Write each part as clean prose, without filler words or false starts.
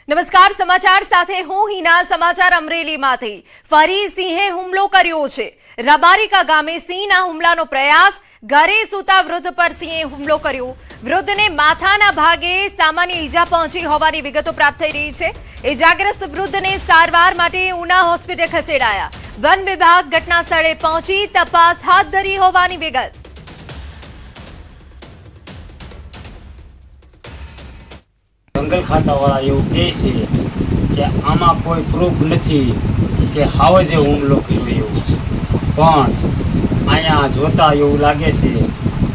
નમસ્કાર, સમાચાર સાથે હું હિના. સમાચાર અમરેલીમાંથી. ફરી સિંહે હુમલો કર્યો છે. રબારિકા ગામે સિંહના હુમલાનો પ્રયાસ. ઘરે સૂતા વૃદ્ધ પર સિંહે હુમલો કર્યો. વૃદ્ધને માથાના ભાગે સામાન્ય ઈજા પહોંચી હોવાની વિગતો પ્રાપ્ત થઈ રહી છે. ઈજાગ્રસ્ત વૃદ્ધને સારવાર માટે ઉના હોસ્પિટલ ખસેડાયા. વન વિભાગ ઘટના સ્થળે પહોંચી તપાસ હાથ ધરી હોવાની વિગત. જંગલ ખાતાવાળા એવું કહે છે કે આમાં કોઈ પ્રૂફ નથી કે હાવજે હુમલો કર્યો એવું, પણ અહીંયા જોતા એવું લાગે છે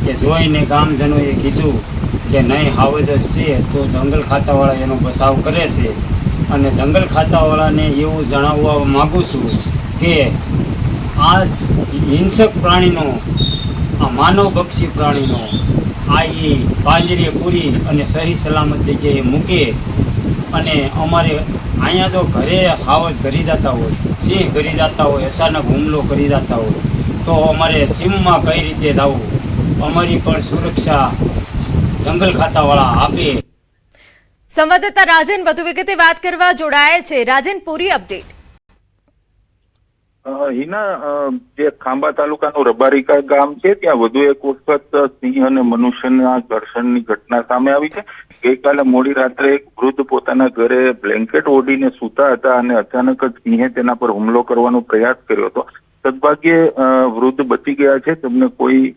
કે જોઈને ગામજનોએ કીધું કે નહીં હાવજ જ છે, તો જંગલ ખાતાવાળા એનો બચાવ કરે છે. અને જંગલ ખાતાવાળાને એવું જણાવવા માગું છું કે આ હિંસક પ્રાણીનો, આ માનવભક્ષી પ્રાણીનો આ પાંજરે પૂરી અને સહી સલામત જગ્યાએ મૂકે. અને અમારે અહીંયા જો ઘરે હાવજ ઘરી જતા હોય, સિંહ ઘરી જતા હોય, અચાનક હુમલો કરી જતા હોય, તો અમારે સીમમાં કઈ રીતે જવું, અમારી પણ સુરક્ષા જંગલ ખાતાવાળા આપે. સંવાદદાતા રાજન વધુ વિગતે વાત કરવા જોડાયા છે. રાજન, પૂરી અપડેટ. હિના, જે ખાંભા તાલુકાનું રબારિકા ગામ છે ત્યાં વધુ એક વખત સિંહ અને મનુષ્યના ઘર્ષણની ઘટના સામે આવી છે. ગઈકાલે મોડી રાત્રે એક વૃદ્ધ પોતાના ઘરે બ્લેન્કેટ ઓઢીને સૂતા હતા અને અચાનક જ સિંહે તેના પર હુમલો કરવાનો પ્રયાસ કર્યો હતો. સદભાગ્યે વૃદ્ધ બચી ગયા છે. તેમને કોઈ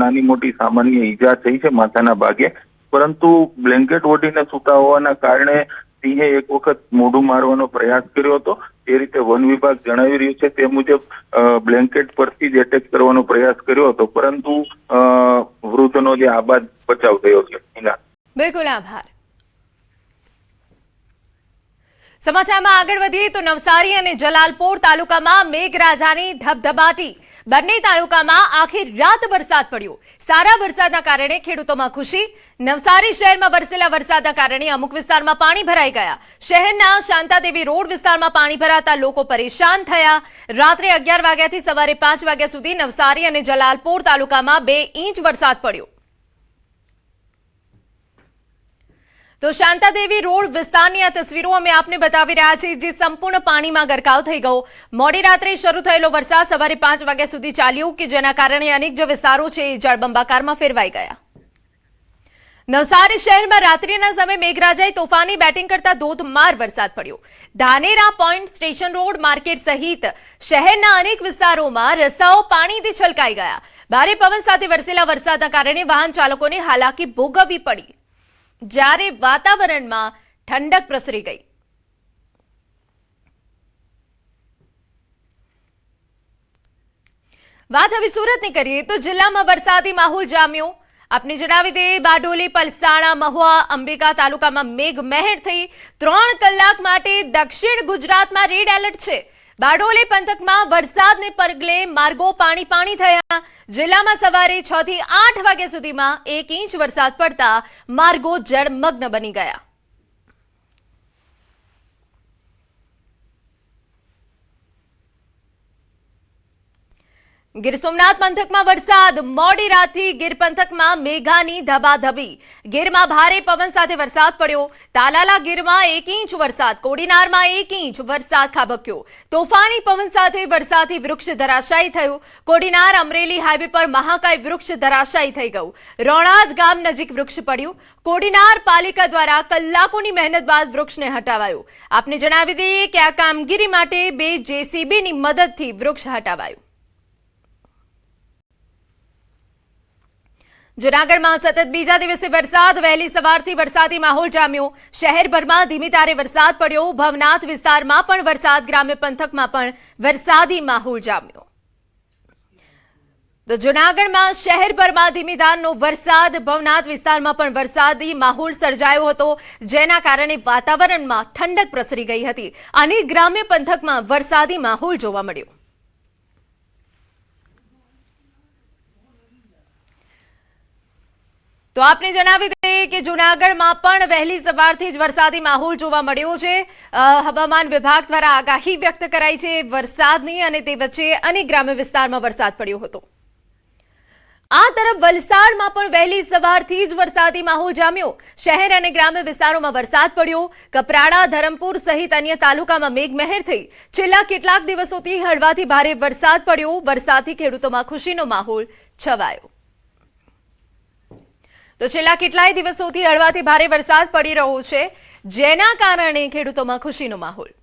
નાની મોટી સામાન્ય ઈજા થઈ છે માથાના ભાગે, પરંતુ બ્લેન્કેટ ઓઢીને સૂતા હોવાના કારણે સિંહે એક વખત મોઢું મારવાનો પ્રયાસ કર્યો હતો. એ રીતે વન વિભાગ જણાવી રહ્યું છે તે મુજબ બ્લેન્કેટ પરથી જ એટેક કરવાનો પ્રયાસ કર્યો હતો, પરંતુ વૃદ્ધનો જે આબાદ બચાવ થયો છે. બિલકુલ, આભાર. સમાચારમાં આગળ વધીએ તો નવસારી અને જલાલપોર તાલુકામાં મેઘરાજાની ધબધબાટી. બંને તાલુકામાં આખી રાત વરસાદ પડ્યો. સારા વરસાદના કારણે ખેડૂતોમાં ખુશી. નવસારી શહેરમાં વરસેલા વરસાદના કારણે અમુક વિસ્તારમાં પાણી ભરાઈ ગયા. શહેરના શાંતાદેવી રોડ વિસ્તારમાં પાણી ભરાતા લોકો પરેશાન થયા. રાત્રે 11 વાગ્યાથી સવારે 5 વાગ્યા સુધી નવસારી અને જલાલપોર તાલુકામાં 2 ઇંચ વરસાદ પડ્યો. તો શાંતાદેવી રોડ વિસ્તારની આ તસવીરો અમે આપને બતાવી રહ્યા છીએ, જે સંપૂર્ણ પાણીમાં ગરકાવ થઈ ગયો. મોડી રાત્રે શરૂ થયેલો વરસાદ સવારે 5 વાગ્યા સુધી ચાલ્યો, કે જેના કારણે અનેક જે વિસ્તારો છે એ જળબંબાકારમાં ફેરવાઈ ગયા. નવસારી શહેરમાં રાત્રિના સમયે મેઘરાજાએ તોફાની બેટિંગ કરતા ધોધમાર વરસાદ પડ્યો. Dhanera point, station road, market સહિત શહેરના અનેક વિસ્તારોમાં રસ્તાઓ પાણીથી છલકાઈ ગયા. ભારે પવન સાથે વરસેલા વરસાદના કારણે વાહન ચાલકોને હાલાકી ભોગવવી પડી, જ્યારે વાતાવરણમાં ઠંડક પ્રસરી ગઈ. વાત હવે સુરતની કરીએ તો જિલ્લામાં વરસાદી માહોલ જામ્યો. આપને જણાવી દઈએ, બારડોલી, પલસાણા, મહુવા, અંબિકા તાલુકામાં મેઘમહેર થઈ. 3 કલાક માટે દક્ષિણ ગુજરાતમાં રેડ એલર્ટ છે. બારડોલી પંથકમાં વરસાદને પગલે માર્ગો પાણી થયા. જિલ્લામાં સવારે 6 થી 8 વાગ્યા સુધીમાં 1 ઇંચ વરસાદ પડતા માર્ગો જળમગ્ન બની ગયા. ગીર સોમનાથ પંથકમાં વરસાદ. મોડી રાતથી ગીર પંથકમાં મેઘાની ધબાધબી. ગીરમાં ભારે પવન સાથે વરસાદ પડ્યો. તાલાલા ગીરમાં 1 ઇંચ વરસાદ. કોડીનારમાં 1 ઇંચ વરસાદ ખાબક્યો. તોફાની પવન સાથે વરસાદથી વૃક્ષ ધરાશાયી થયું. કોડીનાર અમરેલી હાઈવે પર મહાકાય વૃક્ષ ધરાશાયી થઈ ગયું. રોણાજ ગામ નજીક વૃક્ષ પડ્યું. કોડીનાર પાલિકા દ્વારા કલાકોની મહેનત બાદ વૃક્ષને હટાવાયું. આપને જણાવી દઈએ કે આ કામગીરી માટે 2 JCBની મદદથી વૃક્ષ હટાવાયું. જૂનાગઢમાં સતત બીજા દિવસે વરસાદ. વહેલી સવારથી વરસાદી માહોલ જામ્યો. શહેરભરમાં ધીમી ધારે વરસાદ પડ્યો. ભવનાથ વિસ્તારમાં પણ વરસાદ. ગ્રામ્ય પંથકમાં પણ વરસાદી માહોલ જામ્યો. તો જૂનાગઢમાં શહેરભરમાં ધીમી ધારનો વરસાદ. ભવનાથ વિસ્તારમાં પણ વરસાદી માહોલ સર્જાયો હતો, જેના કારણે વાતાવરણમાં ઠંડક પ્રસરી ગઈ હતી અને ગ્રામ્ય પંથકમાં વરસાદી માહોલ જોવા મળ્યો. તો આપને જણાવી દઈએ કે જૂનાગઢમાં પણ વહેલી સવારથી જ વરસાદી માહોલ જોવા મળ્યો છે. હવામાન વિભાગ દ્વારા આગાહી વ્યક્ત કરાઈ છે વરસાદની, અને તે વચ્ચે અનેક ગ્રામ્ય વિસ્તારમાં વરસાદ પડ્યો હતો. આ તરફ વલસાડમાં પણ વહેલી સવારથી જ વરસાદી માહોલ જામ્યો. શહેર અને ગ્રામ્ય વિસ્તારોમાં વરસાદ પડ્યો. કપરાડા, ધરમપુર સહિત અન્ય તાલુકામાં મેઘમહેર થઈ. છેલ્લા કેટલાક દિવસોથી હળવાથી ભારે વરસાદ પડ્યો. વરસાદથી ખેડૂતોમાં ખુશીનો માહોલ છવાયો. તો છેલ્લા કેટલાય દિવસોથી હળવાથી ભારે વરસાદ પડી રહ્યો છે, જેના કારણે ખેડૂતોમાં ખુશીનો માહોલ.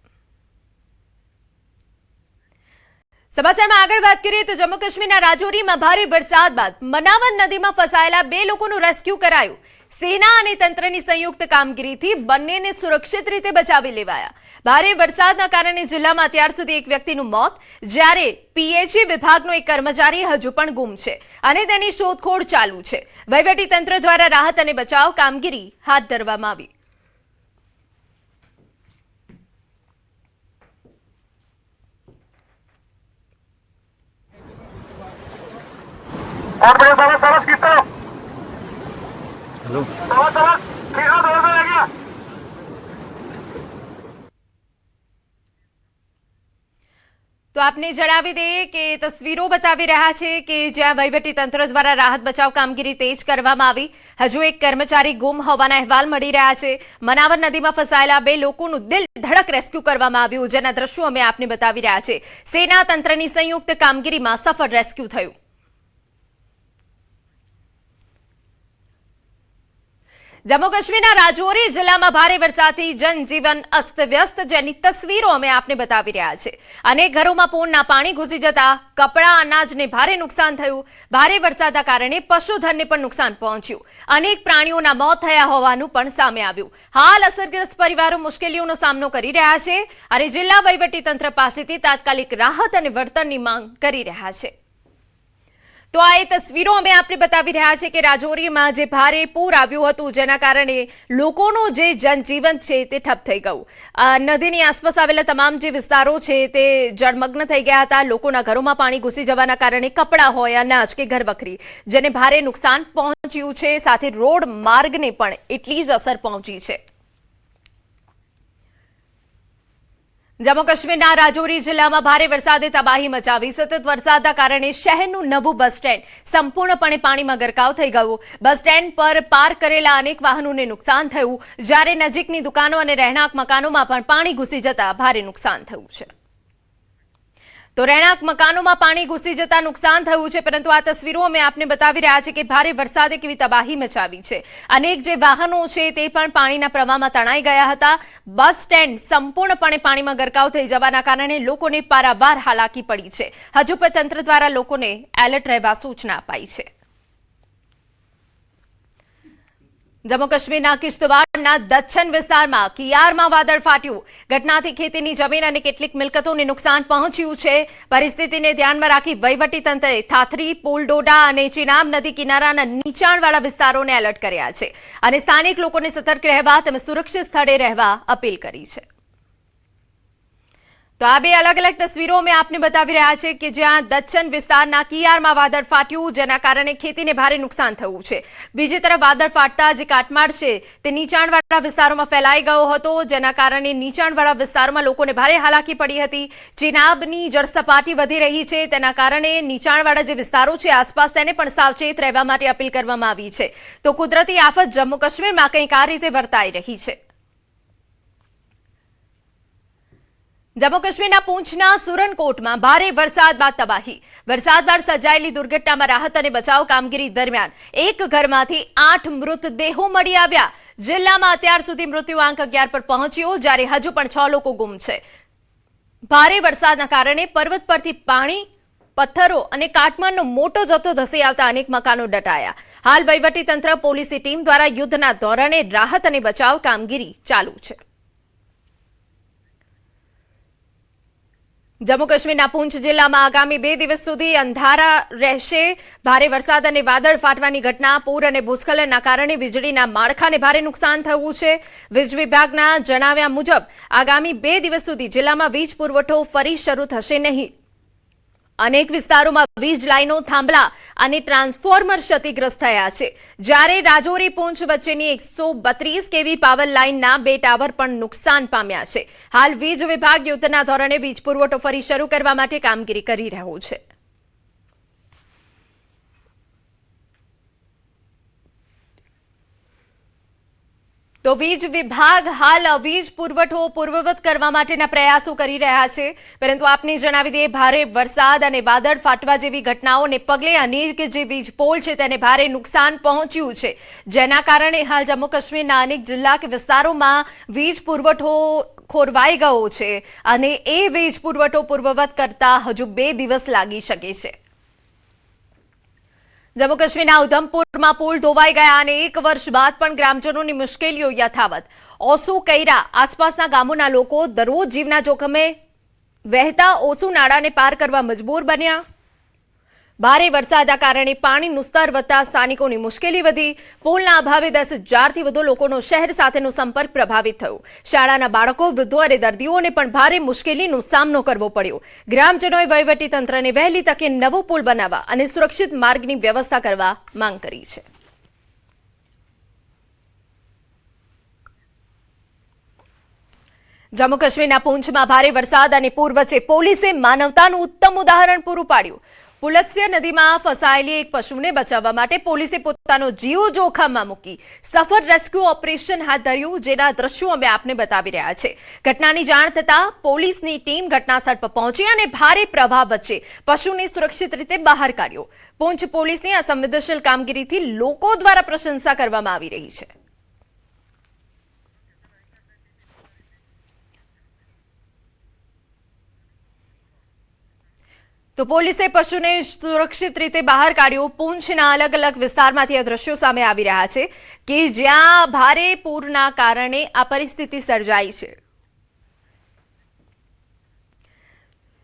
સમાચારમાં આગળ વાત કરીએ તો જમ્મુ કાશ્મીરના રાજૌરીમાં ભારે વરસાદ બાદ મનાવન નદીમાં ફસાયેલા 2 લોકોનું રેસ્ક્યુ કરાયું. સેના અને તંત્રની સંયુક્ત કામગીરીથી બંનેને સુરક્ષિત રીતે બચાવી લેવાયા. ભારે વરસાદના કારણે જિલ્લામાં અત્યાર સુધી એક વ્યક્તિનું મોત, જ્યારે પીએચઈ વિભાગનો એક કર્મચારી હજુ પણ ગુમ છે અને તેની શોધખોળ ચાલુ છે. વહીવટી તંત્ર દ્વારા રાહત અને બચાવ કામગીરી હાથ ધરવામાં આવી. और बड़े सावस कितना हेलो सावस कितना दौड़ में लग गया। તો આપને જણાવી દઈએ કે તસવીરો બતાવી રહ્યા છે કે જ્યાં વહીવટી તંત્ર દ્વારા રાહત બચાવ કામગીરી તેજ કરવામાં આવી. હજુ એક કર્મચારી ગુમ હોવાના અહેવાલ મળી રહ્યા છે. મનાવર નદીમાં ફસાયેલા 2 લોકોનું દિલ ધડક રેસ્ક્યુ કરવામાં આવ્યું, જેના દ્રશ્યો અમે આપને બતાવી રહ્યા છે. સેના તંત્રની સંયુક્ત કામગીરીમાં સફળ રેસ્ક્યુ થયું. જમ્મુ કાશ્મીરના રાજૌરી જિલ્લામાં ભારે વરસાદથી જનજીવન અસ્તવ્યસ્ત, જેની તસવીરો અમે આપને બતાવી રહ્યા છે. અનેક ઘરોમાં પૂરના પાણી ઘૂસી જતા કપડા, અનાજને ભારે નુકસાન થયું. ભારે વરસાદના કારણે પશુધનને પણ નુકસાન પહોંચ્યું. અનેક પ્રાણીઓના મોત થયા હોવાનું પણ સામે આવ્યું. હાલ અસરગ્રસ્ત પરિવારો મુશ્કેલીઓનો સામનો કરી રહ્યા છે અને જિલ્લા વહીવટીતંત્ર પાસેથી તાત્કાલિક રાહત અને વળતરની માંગ કરી રહ્યા છે. તો આ એ તસવીરો અમે આપને બતાવી રહ્યા છે કે રાજૌરીમાં જે ભારે પૂર આવ્યું હતું, જેના કારણે લોકોનું જે જનજીવન છે તે ઠપ થઈ ગયું. નદીની આસપાસ આવેલા તમામ જે વિસ્તારો છે તે જળમગ્ન થઈ ગયા હતા. લોકોના ઘરોમાં પાણી ઘૂસી જવાના કારણે કપડાં હોય, અનાજ કે ઘરવખરી, જેને ભારે નુકસાન પહોંચ્યું છે. સાથે રોડ માર્ગને પણ એટલી જ અસર પહોંચી છે. જમ્મુ કાશ્મીરના રાજૌરી જિલ્લામાં ભારે વરસાદે તબાહી મચાવી. સતત વરસાદના કારણે શહેરનું નવું બસ સ્ટેન્ડ સંપૂર્ણપણે પાણીમાં ગરકાવ થઈ ગયું. બસ સ્ટેન્ડ પર પાર્ક કરેલા અનેક વાહનોને નુકસાન થયું, જ્યારે નજીકની દુકાનો અને રહેણાંક મકાનોમાં પણ પાણી ઘૂસી જતા ભારે નુકસાન થયું છે. તો રહેણાંક મકાનોમાં પાણી ઘૂસી જતા નુકસાન થયું છે, પરંતુ આ તસવીરો અમે આપને બતાવી રહ્યા છે કે ભારે વરસાદે કેવી તબાહી મચાવી છે. અનેક જે વાહનો છે તે પણ પાણીના પ્રવાહમાં તણાઈ ગયા હતા. બસ સ્ટેન્ડ સંપૂર્ણપણે પાણીમાં ગરકાવ થઈ જવાના કારણે લોકોને પારાવાર હાલાકી પડી છે. હજુ પણ તંત્ર દ્વારા લોકોને એલર્ટ રહેવા સૂચના અપાઈ છે. જમ્મુ કાશ્મીરના કિશ્તવાડના દચ્છન વિસ્તારમાં કિયારમાં વાદળ ફાટ્યું. ઘટનાથી ખેતીની જમીન અને કેટલીક મિલકતોને નુકસાન પહોંચ્યું છે. પરિસ્થિતિને ધ્યાનમાં રાખી વહીવટીતંત્રે થાથરી, પુલડોડા અને ચિનાબ નદી કિનારાના નીચાણવાળા વિસ્તારોને એલર્ટ કર્યા છે અને સ્થાનિક લોકોને સતર્ક રહેવા તેમજ સુરક્ષિત સ્થળે રહેવા અપીલ કરી છે. તો આ 2 અલગ અલગ તસવીરો અમે આપને બતાવી રહ્યા છે કે જ્યાં દચ્છન વિસ્તારના કિયારમાં વાદળ ફાટ્યું, જેના કારણે ખેતીને ભારે નુકસાન થયું છે. બીજી તરફ વાદળ ફાટતા જે કાટમાળ છે તે નીચાણવાળા વિસ્તારોમાં ફેલાઈ ગયો હતો, જેના કારણે નીચાણવાળા વિસ્તારોમાં લોકોને ભારે હાલાકી પડી હતી. ચિનાબની જળસપાટી વધી રહી છે, તેના કારણે નીચાણવાળા જે વિસ્તારો છે આસપાસ તેને પણ સાવચેત રહેવા માટે અપીલ કરવામાં આવી છે. તો કુદરતી આફત જમ્મુ કાશ્મીરમાં કંઈક આ રીતે વર્તાઈ રહી છે. જમ્મુ કાશ્મીરના પૂંછના સુરનકોટમાં ભારે વરસાદ બાદ તબાહી. વરસાદ બાદ સર્જાયેલી દુર્ઘટનામાં રાહત અને બચાવ કામગીરી દરમિયાન એક ઘરમાંથી 8 મૃતદેહો મળી આવ્યા. જિલ્લામાં અત્યાર સુધી મૃત્યુઆંક 11 પર પહોંચ્યો, જ્યારે હજુ પણ 6 લોકો ગુમ છે. ભારે વરસાદના કારણે પર્વત પરથી પાણી, પથ્થરો અને કાટમાળનો મોટો જથ્થો ધસી આવતા અનેક મકાનો દટાયા. હાલ વહીવટીતંત્ર, પોલીસની ટીમ દ્વારા યુદ્ધના ધોરણે રાહત અને બચાવ કામગીરી ચાલુ છે. જમ્મુ કાશ્મીરના પૂંછ જિલ્લામાં આગામી 2 દિવસ સુધી અંધારા રહેશે. ભારે વરસાદ અને વાદળ ફાટવાની ઘટના, પૂર અને ભૂસ્ખલનના કારણે વીજળીના માળખાને ભારે નુકસાન થયું છે. વીજ વિભાગના જણાવ્યા મુજબ આગામી 2 દિવસ સુધી જિલ્લામાં વીજ પુરવઠો ફરી શરૂ થશે નહીં. અનેક વિસ્તારોમાં વીજ લાઈનો, થાંભલા અને ટ્રાન્સફોર્મર ક્ષતિગ્રસ્ત થયા છે, જ્યારે રાજૌરી પૂંછ વચ્ચેની 132 કેવી પાવર લાઈનના 2 ટાવર પણ નુકસાન પામ્યા છે. હાલ વીજ વિભાગ યુદ્ધના ધોરણે વીજ પુરવઠો ફરી શરૂ કરવા માટે કામગીરી કરી રહ્યો છે. તો વીજ વિભાગ હાલ વીજ પુરવઠો પૂર્વવત કરવા માટેના પ્રયાસો કરી રહ્યા છે, પરંતુ આપને જણાવી દઈએ ભારે વરસાદ અને વાદળ ફાટવા જેવી ઘટનાઓને પગલે અનેક જે વીજ પોલ છે તેને ભારે નુકસાન પહોંચ્યું છે, જેના કારણે હાલ જમ્મુ કાશ્મીરના અનેક જિલ્લા કે વિસ્તારોમાં વીજ પુરવઠો ખોરવાઈ ગયો છે અને એ વીજ પુરવઠો પૂર્વવત કરતા હજુ 2 દિવસ લાગી શકે છે. જમ્મુ કાશ્મીરના ઉધમપુરમાં પુલ ધોવાઈ ગયા અને 1 વર્ષ બાદ પણ ગ્રામજનોની મુશ્કેલીઓ યથાવત. ઓસુ કૈરા આસપાસના ગામોના લોકો દરરોજ જીવના જોખમે વહેતા ઓસુ નાળાને પાર કરવા મજબૂર બન્યા. ભારે વરસાદના કારણે પાણીનું સ્તર વધતા સ્થાનિકોની મુશ્કેલી વધી. પુલના અભાવે 10,000થી વધુ લોકોનો શહેર સાથેનો સંપર્ક પ્રભાવિત થયો. શાળાના બાળકો, વૃદ્ધો અને દર્દીઓને પણ ભારે મુશ્કેલીનો સામનો કરવો પડ્યો. ગ્રામજનોએ વહીવટીતંત્રને વહેલી તકે નવો પુલ બનાવવા અને સુરક્ષિત માર્ગની વ્યવસ્થા કરવા માંગ કરી છે. જમ્મુ કાશ્મીરના પૂંછમાં ભારે વરસાદ અને પૂર વચ્ચે પોલીસે માનવતાનું ઉત્તમ ઉદાહરણ પૂરું પાડ્યું. પુલત્સ્ય નદીમાં ફસાયેલી એક પશુને બચાવવા માટે પોલીસે પોતાનો જીવ જોખમમાં મૂકી સફળ રેસ્ક્યુ ઓપરેશન હાથ ધર્યું, જેના દ્રશ્યો અમે આપને બતાવી રહ્યા છે. ઘટનાની જાણ થતાં પોલીસની ટીમ ઘટનાસ્થળ પર પહોંચી અને ભારે પ્રવાહ વચ્ચે પશુને સુરક્ષિત રીતે બહાર કાઢ્યો. પૂંછ પોલીસની આ સંવેદનશીલ કામગીરીથી લોકો દ્વારા પ્રશંસા કરવામાં આવી રહી છે. તો પોલીસે પશુને સુરક્ષિત રીતે બહાર કાઢ્યું. પૂંછના અલગ અલગ વિસ્તારમાંથી આ દ્રશ્યો સામે આવી રહ્યા છે કે જ્યાં ભારે પૂરના કારણે આ પરિસ્થિતિ સર્જાઈ છે.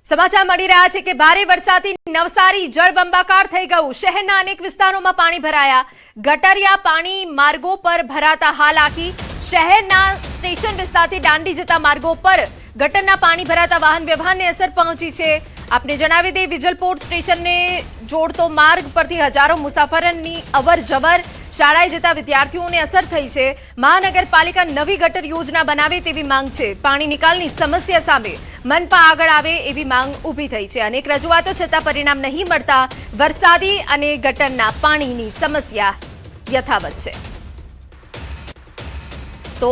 સમાચાર મળી રહ્યા છે કે ભારે વરસાદથી નવસારી જળબંબાકાર થઈ ગયું. શહેરના અનેક વિસ્તારોમાં પાણી ભરાયા. ગટરિયા પાણી માર્ગો પર ભરાતા હાલાકી. શહેરના સ્ટેશન વિસ્તારથી દાંડી જતા માર્ગો પર ગટરના પાણી ભરાતા વાહન વ્યવહારને અસર પહોંચી છે. આપને જણાવી દઈએ, વિજલપોર્ટ સ્ટેશનને જોડતો માર્ગ પરથી હજારો મુસાફરોની અવર જવર, શાળાએ જતા વિદ્યાર્થીઓને અસર થઈ છે. મહાનગરપાલિકા નવી ગટર યોજના બનાવે તેવી માંગ છે. પાણી નિકાલની સમસ્યા સામે મનપા આગળ આવે એવી માંગ ઊભી થઈ છે. અનેક રજૂઆતો છતાં પરિણામ નહીં મળતા વરસાદી અને ગટરના પાણીની સમસ્યા યથાવત છે. તો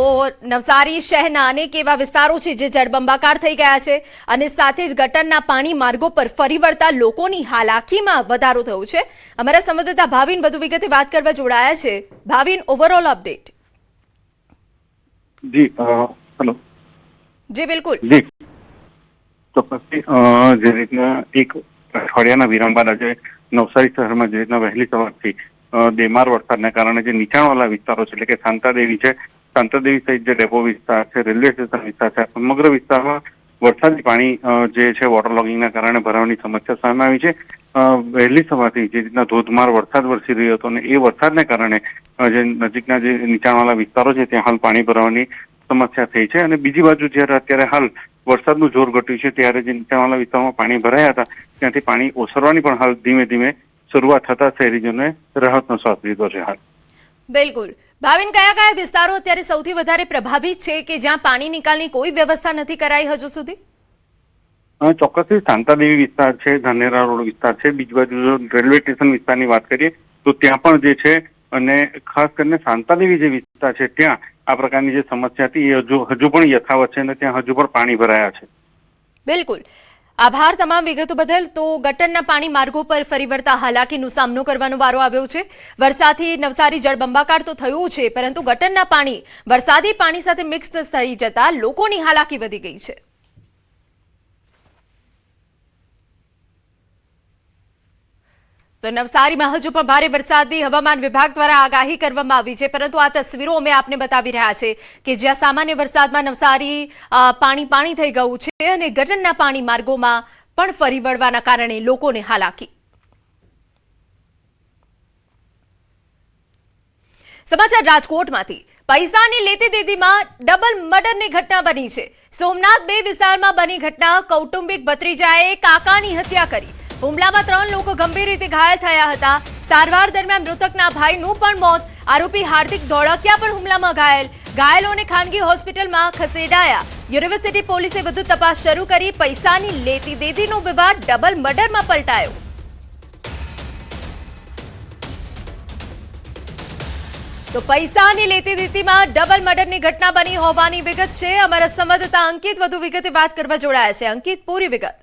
નવસારી શહેરના અનેક એવા વિસ્તારો છે જે જળબંબાકાર થઈ ગયા છે અને સાથે જ ગટરના પાણી માર્ગો પર ફરી વળતા લોકોની હાલાકીમાં વધારો થયો છે. અમારા સંવાદદાતા ભાવિન વધુ વિગતે વાત કરવા જોડાયા છે. Bhavin, overall update. જી હેલો. જી બિલકુલ. જી ચોક્કસથી જે રીતના એક અઠવાડિયાના વિરામ બાદ આજે નવસારી શહેરમાં જે રીતના વહેલી સવારથી બેમાર વરસાદના કારણે જે નીચાણવાળા વિસ્તારો છે એટલે કે શાંતાદેવી છે, શાંતાદેવી સહિત જે ડેપો વિસ્તાર છે, રેલવે સ્ટેશન વિસ્તાર છે, સમગ્ર વિસ્તારમાં વરસાદી પાણી જે છે વોટર લોગિંગના કારણે ભરાવાની સમસ્યા સામે આવી છે. વહેલી સવારથી જે રીતના ધોધમાર વરસાદ વરસી રહ્યો હતો અને એ વરસાદને કારણે જે નજીકના જે નીચાણવાળા વિસ્તારો છે ત્યાં હાલ પાણી ભરાવાની સમસ્યા થઈ છે. અને બીજી બાજુ જ્યારે અત્યારે હાલ વરસાદનું જોર ઘટ્યું છે ત્યારે જે નીચાણવાળા વિસ્તારમાં પાણી ભરાયા હતા ત્યાંથી પાણી ઓસરવાની પણ હાલ ધીમે ધીમે શરૂઆત થતા શહેરીજનોએ રાહતનો શ્વાસ લીધો છે. હાલ બિલકુલ. ભાવિન, કયા કયા વિસ્તારો અત્યારે સૌથી વધારે પ્રભાવિત છે કે જ્યાં પાણી નિકાલની કોઈ વ્યવસ્થા નથી કરાઈ હજુ સુધી? ચોક્કસથી શાંતાદેવી વિસ્તાર છે, ધાનેરા રોડ વિસ્તાર છે. બીજી બાજુ રેલવે સ્ટેશન વિસ્તારની વાત કરીએ તો ત્યાં પણ જે છે અને ખાસ કરીને શાંતાદેવી જે વિસ્તાર છે ત્યાં આ પ્રકારની જે સમસ્યા હતી એ હજુ પણ યથાવત છે અને ત્યાં હજુ પણ પાણી ભરાયા છે. બિલકુલ. આભાર તમામ વિગતો બદલ. તો ગટરના પાણી માર્ગો પર ફરી વળતા હાલાકીનો સામનો કરવાનો વારો આવ્યો છે. વરસાદથી નવસારી જળબંબાકાર તો થયું છે, પરંતુ ગટરના પાણી વરસાદી પાણી સાથે મિક્સ થઈ જતા લોકોની હાલાકી વધી ગઈ છે. તો નવસારીમાં હજુ પણ ભારે વરસાદની હવામાન વિભાગ દ્વારા આગાહી કરવામાં આવી છે, પરંતુ આ તસવીરો અમે આપને બતાવી રહ્યા છે કે જ્યાં સામાન્ય વરસાદમાં નવસારી પાણી થઈ ગયું છે અને ગટરના પાણી માર્ગોમાં પણ ફરી વળવાના કારણે લોકોને હાલાકી. સમાચાર રાજકોટમાંથી. પૈસાની લેતી દેતીમાં ડબલ મર્ડરની ઘટના બની છે. સોમનાથ 2 વિસ્તારમાં બની ઘટના. કૌટુંબિક ભત્રીજાએ કાકાની હત્યા કરી. હુમલામાં 3 લોકો ગંભીર રીતે ઘાયલ થયા હતા. સારવાર દરમિયાન મૃતકના ભાઈનું પણ મોત. આરોપી હાર્દિક ધોળકિયા પણ હુમલામાં ઘાયલ. ઘાયલોને ખાનગી હોસ્પિટલમાં ખસેડાયા. યુનિવર્સિટી પોલીસે વધુ તપાસ શરૂ કરી. પૈસાની લેતી દેતીનો વિવાદ ડબલ મર્ડરમાં પલટાયો. તો પૈસાની લેતી દેતીમાં ડબલ મર્ડરની ઘટના બની હોવાની વિગત છે. અમારા સંવાદદાતા અંકિત વધુ વિગતે વાત કરવા જોડાયા છે. અંકિત, પૂરી વિગત.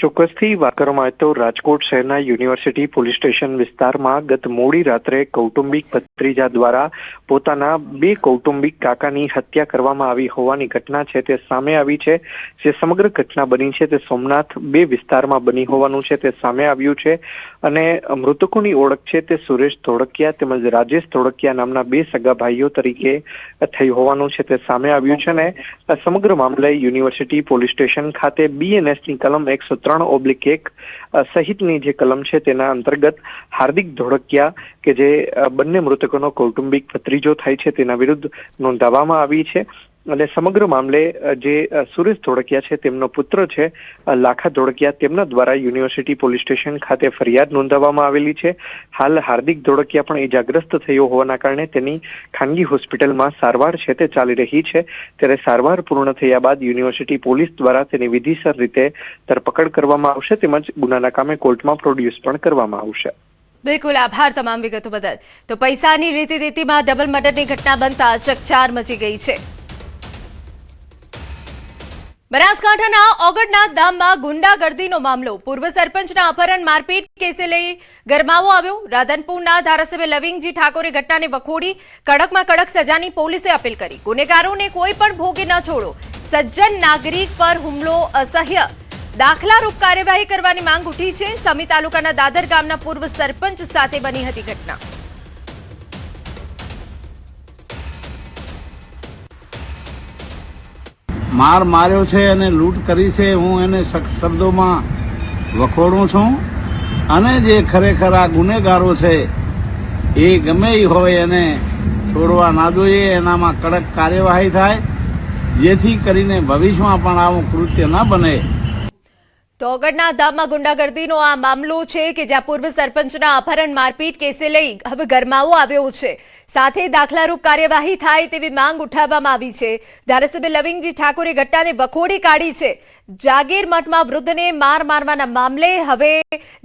ચોક્કસથી વાત કરવામાં આવે તો રાજકોટ શહેરના યુનિવર્સિટી પોલીસ સ્ટેશન વિસ્તારમાં ગત મોડી રાત્રે કૌટુંબિક ભત્રીજા દ્વારા પોતાના 2 કૌટુંબિક કાકાની હત્યા કરવામાં આવી હોવાની ઘટના છે તે સામે આવી છે. જે સમગ્ર ઘટના બની છે તે સોમનાથ 2 વિસ્તારમાં બની હોવાનું છે તે સામે આવ્યું છે અને મૃતકોની ઓળખ છે તે સુરેશ ધોળકિયા તેમજ રાજેશ ધોળકિયા નામના 2 સગા ભાઈઓ તરીકે થઈ હોવાનું છે તે સામે આવ્યું છે અને સમગ્ર મામલે યુનિવર્સિટી પોલીસ સ્ટેશન ખાતે BNSની કલમ 103/1 સહિતની જે કલમ છે તેના અંતર્ગત હાર્દિક ધોળકિયા કે જે બંને મૃતકોનો કૌટુંબિક ભત્રીજો થાય છે તેના વિરુદ્ધ નોંધાવવામાં આવી છે અને સમગ્ર મામલે જે સુરેશ ધોળકિયા છે તેમનો પુત્ર છે લાખા ધોળકિયા તેમના દ્વારા યુનિવર્સિટી પોલીસ સ્ટેશન ખાતે ફરિયાદ નોંધાવવામાં આવેલી છે. હાલ હાર્દિક ધોળકિયા પણ ઇજાગ્રસ્ત થયો હોવાના કારણે તેની ખાનગી હોસ્પિટલમાં સારવાર છે તે ચાલી રહી છે. ત્યારે સારવાર પૂર્ણ થયા બાદ યુનિવર્સિટી પોલીસ દ્વારા તેની વિધિસર રીતે ધરપકડ કરવામાં આવશે તેમજ ગુનાના કામે કોર્ટમાં પ્રોડ્યુસ પણ કરવામાં આવશે. બિલકુલ, આભાર તમામ વિગતો બદલ. તો પૈસાની લેતી દેતીમાં ડબલ મર્ડરની ઘટના બનતા ચકચાર મચી ગઈ છે. બનાસકાંઠાના ઓગડના ધામમાં ગુંડાગર્દીનો મામલો. પૂર્વ સરપંચના અપહરણ મારપીટ કેસે લઈ ગરમાવો આવ્યો. રાધનપુરના ધારાસભ્ય લવિંગજી ઠાકોરે ઘટનાને વખોડી કડકમાં કડક સજાની પોલીસે અપીલ કરી. ગુનેગારોને કોઈ પણ ભોગે ન છોડો. સજ્જન નાગરિક પર હુમલો અસહ્ય. દાખલારૂપ કાર્યવાહી કરવાની માંગ ઉઠી છે. સમી તાલુકાના દાદર ગામના પૂર્વ સરપંચ સાથે બની હતી ઘટના. માર માર્યો છે અને લૂંટ કરી છે, હું એને સખ્ત શબ્દોમાં વખોડું છું અને જે ખરેખર આ ગુનેગારો છે એ ગમે એ હોય એને છોડવા ના જોઈએ. એનામાં કડક કાર્યવાહી થાય જેથી કરીને ભવિષ્યમાં પણ આવું કૃત્ય ન બને. તો ઓગડના ધામમાં ગુંડાગર્દીનો આ મામલો છે કે જ્યાં પૂર્વ સરપંચના અપહરણ મારપીટ કેસે લઈ હવે ગરમાવો આવ્યો છે. સાથે દાખલારૂપ કાર્યવાહી થાય તેવી માંગ ઉઠાવવામાં આવી છે. ધારાસભ્ય લવિંગજી ઠાકોરે ઘટનાને વખોડી કાઢી છે. જાગીર મઠમાં વૃદ્ધને મારવાના મામલે હવે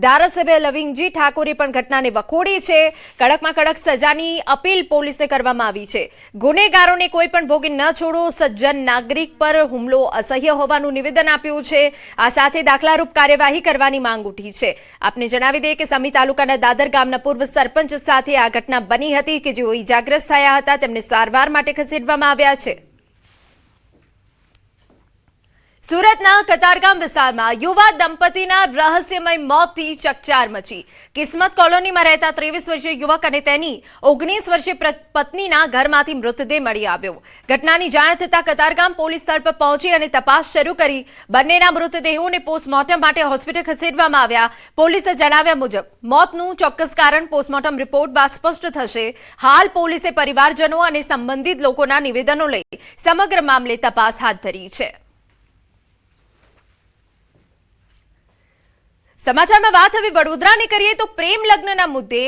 ધારાસભ્ય લવિંગજી ઠાકોરે પણ ઘટનાને વખોડી છે. કડકમાં કડક સજાની અપીલ પોલીસને કરવામાં આવી છે. ગુનેગારોને કોઈ પણ ભોગે ન છોડો. સજ્જન નાગરિક પર હુમલો અસહ્ય હોવાનું નિવેદન આપ્યું છે. આ સાથે દાખલારૂપ કાર્યવાહી કરવાની માંગ ઉઠી છે. આપને જણાવી દઈએ કે સમી તાલુકાના દાદર ગામના પૂર્વ સરપંચ સાથે આ ઘટના બની હતી કે જેઓ ઇજાગ્રસ્ત થયા હતા. તેમને સારવાર માટે ખસેડવામાં આવ્યા છે. સુરતના કતારગામ વિસ્તારમાં યુવા દંપતીના રહસ્યમય મોતથી ચકચાર મચી. કિસ્મત કોલોનીમાં રહેતા 23 વર્ષીય યુવક અને તેની 19 વર્ષીય પત્નીના ઘરમાંથી મૃતદેહ મળી આવ્યો. ઘટનાની જાણ થતાં કતારગામ પોલીસ સ્થળ પર પહોંચી અને તપાસ શરૂ કરી. બંનેના મૃતદેહોને પોસ્ટમોર્ટમ માટે હોસ્પિટલ ખસેડવામાં આવ્યા. પોલીસે જણાવ્યા મુજબ મોતનું ચોક્કસ કારણ પોસ્ટમોર્ટમ રિપોર્ટ બાદ સ્પષ્ટ થશે. હાલ પોલીસે પરિવારજનો અને સંબંધિત લોકોના નિવેદનો લઈ સમગ્ર મામલે તપાસ હાથ ધરી છે. સમાચારમાં વાત હવે વડોદરાની કરીએ તો પ્રેમ લગ્નના મુદ્દે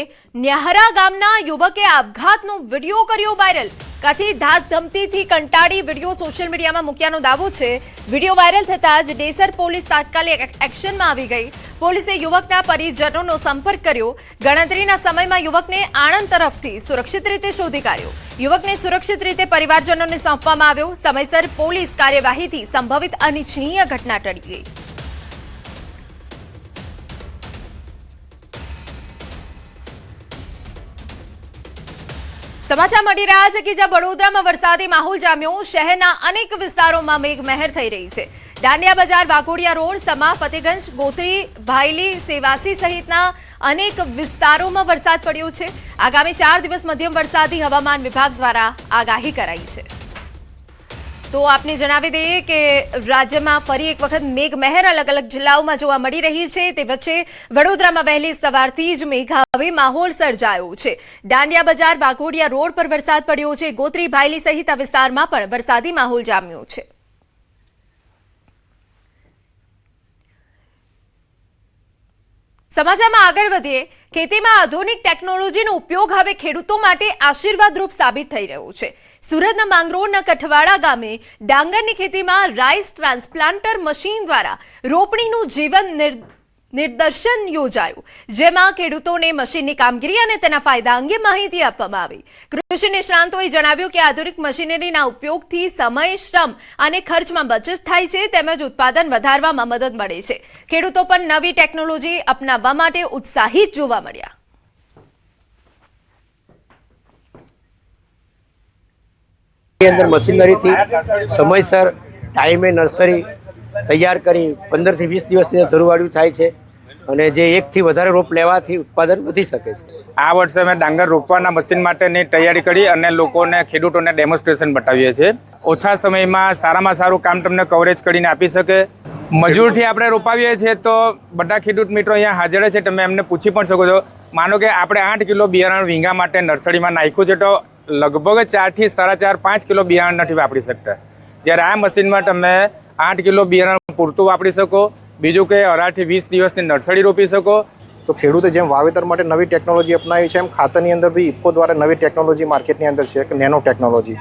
ન્યાહરા ગામના યુવકે આપઘાતનો વિડીયો કર્યો વાયરલ. કથિત ધાક ધમતીથી કંટાળી વિડીયો સોશિયલ મીડિયામાં મૂક્યાનો દાવો છે. વિડીયો વાયરલ થતાં જ ડેસર પોલીસ તાત્કાલિક એક્શનમાં આવી ગઈ. પોલીસે યુવકના પરિજનોનો સંપર્ક કર્યો. ગણતરીના સમયમાં યુવકને આણંદ તરફથી સુરક્ષિત રીતે શોધી કાઢ્યો. યુવકને સુરક્ષિત રીતે પરિવારજનોને સોંપવામાં આવ્યો. સમયસર પોલીસ કાર્યવાહીથી સંભવિત અનિચ્છનીય ઘટના ટળી ગઈ. સમાચાર મળી રહ્યા છે કે જ્યાં વડોદરામાં વરસાદી માહોલ જામ્યો. શહેરના અનેક વિસ્તારોમાં મેઘમહેર થઈ રહી છે. દાંડિયા બજાર, વાઘોડિયા રોડ, સમા, ફતેગંજ, ગોત્રી, ભાયલી, સેવાસી સહિતના અનેક વિસ્તારોમાં વરસાદ પડ્યો છે. આગામી 4 દિવસ મધ્યમ વરસાદી હવામાન વિભાગ દ્વારા આગાહી કરાઈ છે. તો આપને જણાવી દઈએ કે રાજ્યમાં ફરી એક વખત મેઘમહેર અલગ અલગ જિલ્લાઓમાં જોવા મળી રહી છે. તે વચ્ચે વડોદરામાં વહેલી સવારથી જ મેઘાવી માહોલ સર્જાયો છે. દાંડિયા બજાર, વાઘોડિયા રોડ પર વરસાદ પડ્યો છે. ગોત્રી, ભાયલી સહિત આ વિસ્તારમાં પણ વરસાદી માહોલ જામ્યો છે. સમાચારમાં આગળ વધીએ. ખેતીમાં આધુનિક ટેકનોલોજીનો ઉપયોગ હવે ખેડૂતો માટે આશીર્વાદરૂપ સાબિત થઈ રહ્યો છે. સુરતના માંગરોળના કઠવાડા ગામે ડાંગરની ખેતીમાં રાઈસ ટ્રાન્સપ્લાન્ટર મશીન દ્વારા રોપણીનું નિદર્શન યોજાયું, જેમાં ખેડૂતોને મશીનની કામગીરી અને તેના ફાયદા અંગે માહિતી આપવામાં આવી. કૃષિ નિષ્ણાંતોએ જણાવ્યું કે આધુનિક મશીનરીના ઉપયોગથી સમય, શ્રમ અને ખર્ચમાં બચત થાય છે, તેમજ ઉત્પાદન વધારવામાં મદદ મળે છે. ખેડૂતો પણ નવી ટેકનોલોજી અપનાવવા માટે ઉત્સાહિત જોવા મળ્યા. અંદર મશીનરીથી સમયસર ટાઈમે નર્સરી તૈયાર કરી 15 થી 20 દિવસની ધરુવાળ્યું થાય છે અને જે 1 થી વધારે રોપ લેવાથી ઉત્પાદન વધી શકે છે. આ વર્ષે અમે ડાંગર રોપવાના મશીન માટેની તૈયારી કરી અને લોકોને, ખેડૂતોને ડેમોન્સ્ટ્રેશન બતાવીએ છીએ. ઓછા સમયમાં સારામાં સારું કામ તમને કવરેજ કરીને આપી શકે. મજૂરથી આપણે રોપાવીએ છીએ તો બધા ખેડૂત મિત્રો અહીંયા હાજર છે, તમે એમને પૂછી પણ શકો છો. માનો કે આપણે 8 કિલો બિયારણ વીંગા માટે નર્સરીમાં નાખ્યું છે તો લગભગ 4 થી 4.5 5 કિલો બિયારણ નથી વાપરી શકતા. જ્યારે આ મશીનમાં તમે 8 કિલો બિયારણ પૂરતું વાપરી શકો. બીજું કે 18 થી 20 દિવસની નર્સરી રોપી શકો. તો ખેડૂતે જેમ વાવેતર માટે નવી ટેકનોલોજી અપનાવી છે, એમ ખાતરની અંદર બી ઇફકો દ્વારા નવી ટેકનોલોજી માર્કેટની અંદર છે કે નેનો ટેકનોલોજી.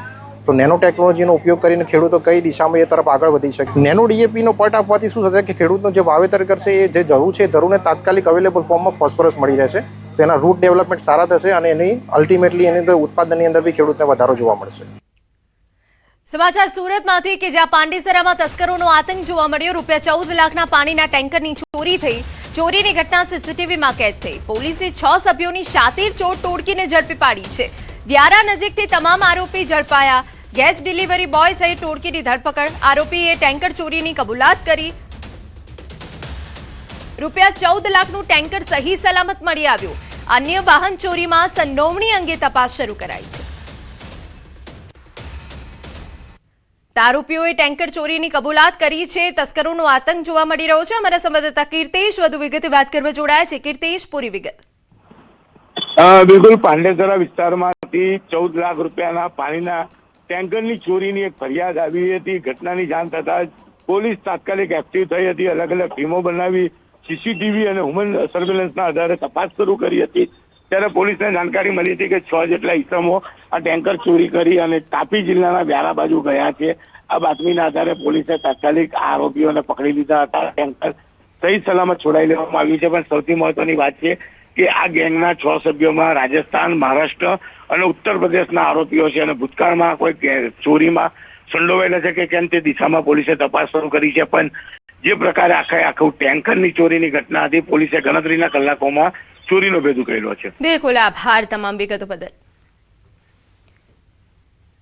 તો નેનો ટેકનોલોજીનો ઉપયોગ કરીને ખેડૂતો કઈ દિશામાં એ તરફ આગળ વધી શકે. નેનો ડીએપીનો પટ આપવાથી શું થશે કે ખેડૂતનો જે વાવેતર કરશે એ જે ધરું છે એ ધરુને તાત્કાલિક અવેલેબલ ફોર્મમાં ફોસ્ફરસ મળી રહેશે. તો એના રૂટ ડેવલપમેન્ટ સારા થશે અને એની અલ્ટિમેટલી એની અંદર ઉત્પાદનની અંદર બી ખેડૂતને વધારો જોવા મળશે. સમાચાર સુરતમાંથી કે જ્યાં પાંડેસરામાં તસ્કરોનો આતંક જોવા મળ્યો. ₹14 લાખના પાણીના ટેન્કરની ચોરી થઈ. ચોરીની ઘટના સીસીટીવીમાં કેદ થઈ. પોલીસે 6 સભ્યોની શાતીર ચોર ટોળકીને ઝડપી પાડી છે. વ્યારા નજીકથી તમામ આરોપી ઝડપાયા. ગેસ ડિલિવરી બોય સહિત ટોળકીની ધરપકડ. આરોપીએ ટેન્કર ચોરીની કબૂલાત કરી. ₹14 લાખનું ટેન્કર સહી સલામત મળી આવ્યું. અન્ય વાહન ચોરીમાં સંડોવણી અંગે તપાસ શરૂ કરાઈ છે. આરોપીઓએ ટેન્કર ચોરીની કબૂલાત કરી છે. તસ્કરોનો આતંક જોવા મળી રહ્યો છે. અમારા સંવાદદાતા કીર્તેશ વધુ વિગતે વાત કરવા જોડાયા છે. કીર્તેશ, પૂરી વિગત. બિલકુલ, પાંડેસરા વિસ્તારમાંથી 14 લાખ રૂપિયાના પાણીના ટેન્કરની ચોરીની એક ફરિયાદ આવી હતી. ઘટનાની જાણ થતા પોલીસ તાત્કાલિક એક્ટિવ થઈ હતી. અલગ અલગ ટીમો બનાવી સીસીટીવી અને હ્યુમન સર્વેલન્સના આધારે તપાસ શરૂ કરી હતી. ત્યારે પોલીસને જાણકારી મળી હતી કે 6 જેટલા ઇસમો આ ટેન્કર ચોરી કરી અને તાપી જિલ્લાના વ્યારા બાજુ ગયા છે. આ બાતમીના આધારે પોલીસે તાત્કાલિક આરોપીઓને પકડી લીધા હતા. ટેન્કર સહી સલામત છોડાઈ લેવામાં આવ્યું છે. પણ સૌથી મહત્વની વાત છે કે આ ગેંગના 6 સભ્યોમાં રાજસ્થાન, મહારાષ્ટ્ર અને ઉત્તર પ્રદેશના આરોપીઓ છે અને ભૂતકાળમાં કોઈ ચોરીમાં સંડોવાયેલા છે કે કેમ તે દિશામાં પોલીસે તપાસ શરૂ કરી છે. પણ જે પ્રકારે આખું ટેન્કરની ચોરીની ઘટના હતી, પોલીસે ગણતરીના કલાકોમાં ચોરીનો ભેદ ઉકેલ્યો છે. બિલકુલ, આભાર તમામ વિગતો બદલ.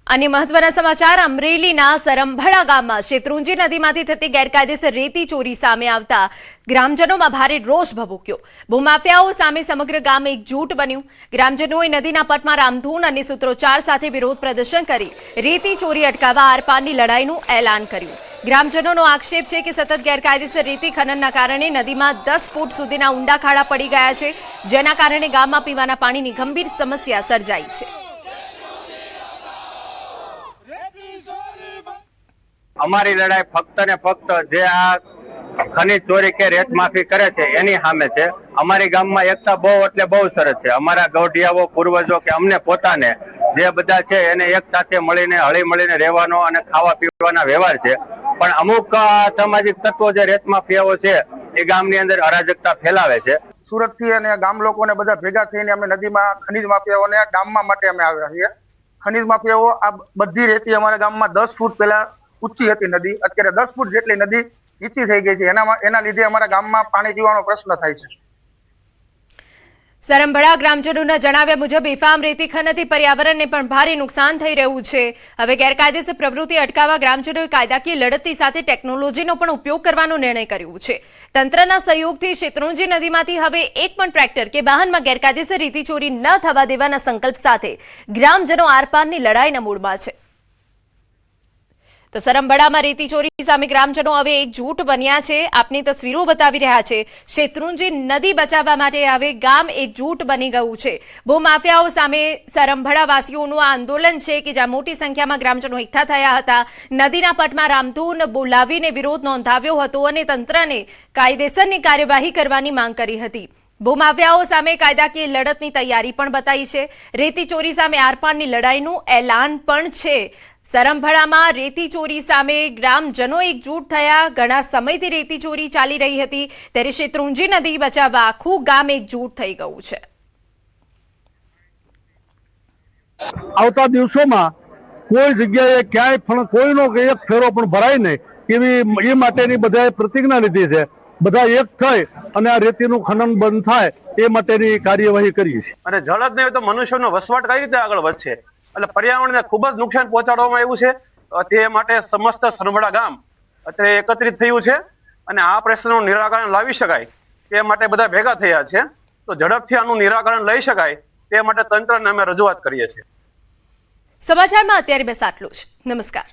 અને મહત્વના સમાચાર, અમરેલીના સરંભળા ગામમાં શેત્રુંજી નદીમાંથી થતી ગેરકાયદેસર રેતી ચોરી સામે આવતા ગ્રામજનોમાં ભારે રોષ ભભૂક્યો. ભૂમાફિયાઓ સામે સમગ્ર ગામ એકજૂટ બન્યું. ગ્રામજનોએ નદીના પટમાં રામધૂન અને સૂત્રોચ્ચાર સાથે વિરોધ પ્રદર્શન કરી રેતી ચોરી અટકાવવા આરપારની લડાઈનું એલાન કર્યું. ગ્રામજનોનો આક્ષેપ છે કે સતત ગેરકાયદેસર રેતી ખનનના કારણે નદીમાં 10 ફૂટ સુધીના ઊંડા ખાડા પડી ગયા છે, જેના કારણે ગામમાં પીવાના પાણીની ગંભીર સમસ્યા સર્જાઈ છે. અમારી લડાઈ ફક્ત ને ફક્ત જે આ ખનીજ ચોરી કે રેત માફી કરે છે એની સામે છે. અમારી ગામમાં એકતા બહુ એટલે બહુ સરસ છે. અમારા ગૌઢિયાઓ, પૂર્વજો કે અમને પોતાને જે બધા છે એને એક સાથે મળીને હળી મળીને રહેવાનો અને ખાવા પીવાના વ્યવહાર છે. પણ અમુક સામાજિક તત્વો જે રેત માફિયાઓ છે એ ગામની અંદર અરાજકતા ફેલાવે છે. સુરતથી અને ગામ લોકોને બધા ભેગા થઈને અમે નદીમાં ખનીજ માફિયાઓને ડામવા માટે અમે આવ્યા છીએ. ખનીજ માફિયાઓ આ બધી રેતી અમારા ગામમાં 10 ફૂટ પહેલા ઊંચી હતી નદી, અત્યારે 10 ફૂટ જેટલી નદી નીચી થઈ ગઈ છે. એના લીધે અમારા ગામમાં પાણી પીવાનો પ્રશ્ન થાય છે. સરંભળા ગ્રામજનોના જણાવ્યા મુજબ બેફામ રેતી ખનનથી પર્યાવરણને પણ ભારે નુકસાન થઈ રહ્યું છે. હવે ગેરકાયદેસર પ્રવૃત્તિ અટકાવવા ગ્રામજનોએ કાયદાકીય લડતની સાથે ટેકનોલોજીનો પણ ઉપયોગ કરવાનો નિર્ણય કર્યો છે. તંત્રના સહયોગથી શેત્રુંજી નદીમાંથી હવે એક પણ ટ્રેક્ટર કે વાહનમાં ગેરકાયદેસર રેતી ચોરી ન થવા દેવાના સંકલ્પ સાથે ગ્રામજનો આરપારની લડાઈના મૂડમાં છે. તો સરંભળામાં રેતી ચોરી સામે ગ્રામજનો હવે એકજૂટ બન્યા છે. આપની તસવીરો બતાવી રહ્યા છે. શેત્રુંજી નદી બચાવવા માટે હવે ગામ એકજૂટ બની ગયું છે. ભૂમાફિયાઓ સામે સરંભળાવાસીઓનું આ આંદોલન છે કે જ્યાં મોટી સંખ્યામાં ગ્રામજનો એકઠા થયા હતા. નદીના પટમાં રામધૂન બોલાવીને વિરોધ નોંધાવ્યો હતો અને તંત્રને કાયદેસરની કાર્યવાહી કરવાની માંગ કરી હતી. ભૂમાફિયાઓ સામે કાયદાકીય લડતની તૈયારી પણ બતાવી છે. રેતી ચોરી સામે આરપારની લડાઈનું એલાન પણ છે. સરમભણામાં રેતી ચોરી સામે ગ્રામજનો એકજૂટ થયા. ઘણા સમયથી રેતી ચોરી ચાલી રહી હતી, ત્યારે શેત્રુંજી નદી બચાવવા આખું ગામ એકજૂટ થઈ ગયું છે. આવતા દિવસોમાં કોઈ જગ્યાએ ક્યાંય પણ કોઈનો એક ફેરો પણ ભરાય નહીં એવી એ માટેની બધાએ પ્રતિજ્ઞા લીધી છે. બધા એક થઈ અને આ રેતીનું ખનન બંધ થાય એ માટેની કાર્યવાહી કરી છે. અને જળ જ નહીં તો મનુષ્યનો વસવાટ કઈ રીતે આગળ વધશે? એટલે પર્યાવરણને ખૂબ જ નુકસાન પહોંચાડવામાં આવ્યું છે. તે માટે સમસ્ત સરમડા ગામ અત્યારે એકત્રિત થયું છે અને આ પ્રશ્નનું નિરાકરણ લાવી શકાય તે માટે બધા ભેગા થયા છે. તો ઝડપથી આનું નિરાકરણ લઈ શકાય તે માટે તંત્રને અમે રજૂઆત કરીએ છીએ. સમાચારમાં અત્યારે બસ આટલું જ. નમસ્કાર.